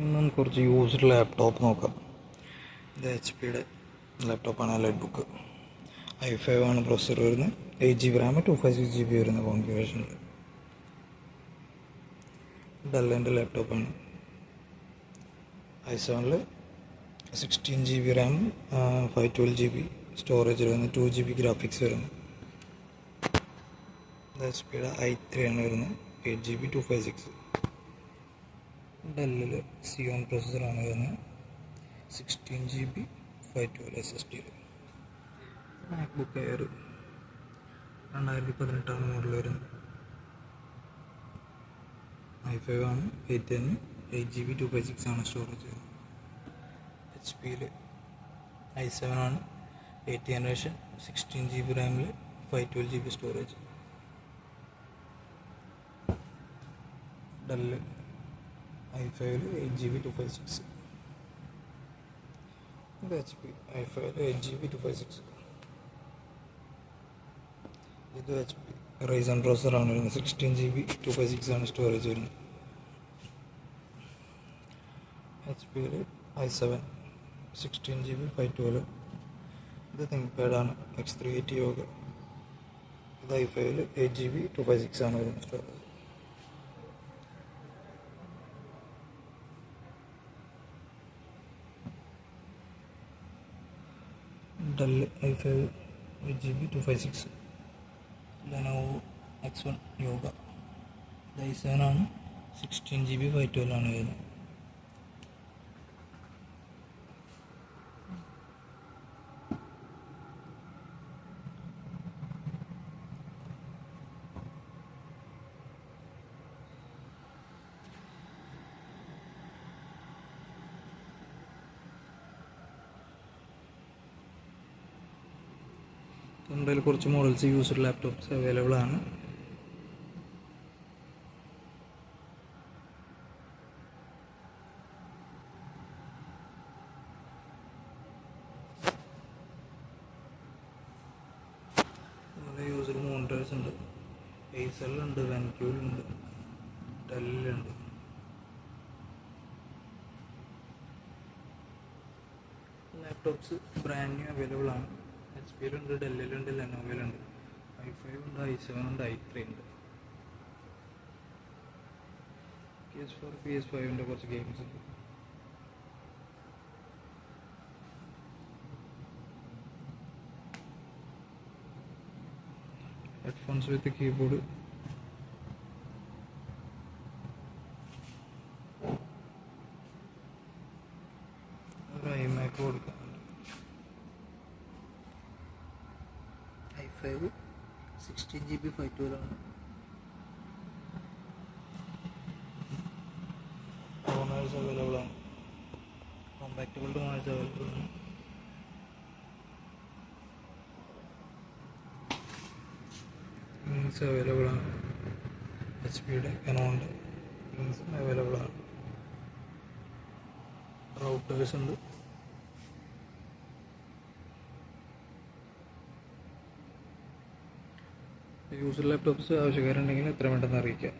ഇന്നും കുറച്ച് used laptop നോക്കാം. ഇത് HP-യുടെ ലാപ്ടോപ്പാണ്. ലൈറ്റ് ബുക്ക് i5 ആണ് പ്രൊസസ്സർ വരുന്നത്. 8GB റാം, 256GB വരുന്ന കോൺഫിഗറേഷനിൽ. ഡെല്ലിൻ്റെ ലാപ്ടോപ്പാണ്. i7 16GB Ram, 512GB storage വരുന്നത്, 2GB ഗ്രാഫിക്സ് വരുന്നു. HP-യുടെ i3 ആണ് വരുന്നത്, 8GB 256. ഡെല്ലിൽ സിയോൺ പ്രൊസസ്സറാണ് വരുന്നത്, 16GB 512 SSD. MacBook air 2018 model വരുന്നത്. i5 ആണ്, 8GB 256 ആണ് സ്റ്റോറേജ് വരുന്നത്. HP-യിൽ i7 ആണ്, 8th ജനറേഷൻ, 16GB റാമിൽ 512GB സ്റ്റോറേജ്. ഡെല്ല് i5-ൽ 8GB 256. ഇത് HP i5-ൽ 8GB 256. ഇത് HP റൈസൺ പ്രോസസ്സറാണ് വരുന്നത്, 16GB 256 ആണ് സ്റ്റോറേജ് വരുന്നത്. HP-യിൽ i7 16GB 512. ഇത് തിങ്ക്പാഡ് ആണ്, X380 യോഗ. ഇത് i5-ൽ 8GB 256 ആണ് വരുന്നത് storage. Del i5 8GB 256. Lenovo X1 yoga. ഇത് i7 ആണ്, 16GB 512 ആണ് വരുന്നത്. നമ്മുടെ കയ്യിൽ കുറച്ച് മോഡൽസ് യൂസ്ഡ് ലാപ്ടോപ്സ് അവൈലബിൾ ആണ്. നമ്മുടെ യൂസ്ഡ് മോണിറ്റേഴ്സ് ഉണ്ട്. ഏസറിലുണ്ട്, വെൻക്യൂലുണ്ട്, ഡെല്ലിലുണ്ട്. ലാപ്ടോപ്സ് ബ്രാൻഡ് ന്യൂ അവൈലബിൾ ആണ്. HP-യിലുണ്ട്, ഡെല്ലിലുണ്ട്, ലെനോവയിലുണ്ട്, i5 ഉണ്ട്, i7 ഉണ്ട്, i3 ഉണ്ട്. PS4 PS5-ൻ്റെ കുറച്ച് ഗെയിംസ് ഉണ്ട്. ഹെഡ്ഫോൺസ് വിത്ത് കീബോർഡ്. ഒരു iMac കൊടുക്കാം. i5 16GB 512 ആണ്. ടോണേഴ്സ് അവൈലബിൾ ആണ്. കോമ്പാക്റ്റബിൾ ടോണേഴ്സ് അവൈലബിൾ ആണ്. വിങ്സ് അവൈലബിൾ ആണ്. HP-യുടെ കനോണിൻ്റെ വിങ്സും അവൈലബിൾ ആണ്. റൗട്ടേഴ്സ് ഉണ്ട്. യൂസ്ഡ് ലാപ്ടോപ്സ് ആവശ്യക്കാരുണ്ടെങ്കിൽ എത്ര വേണ്ടെന്ന് അറിയിക്കാം.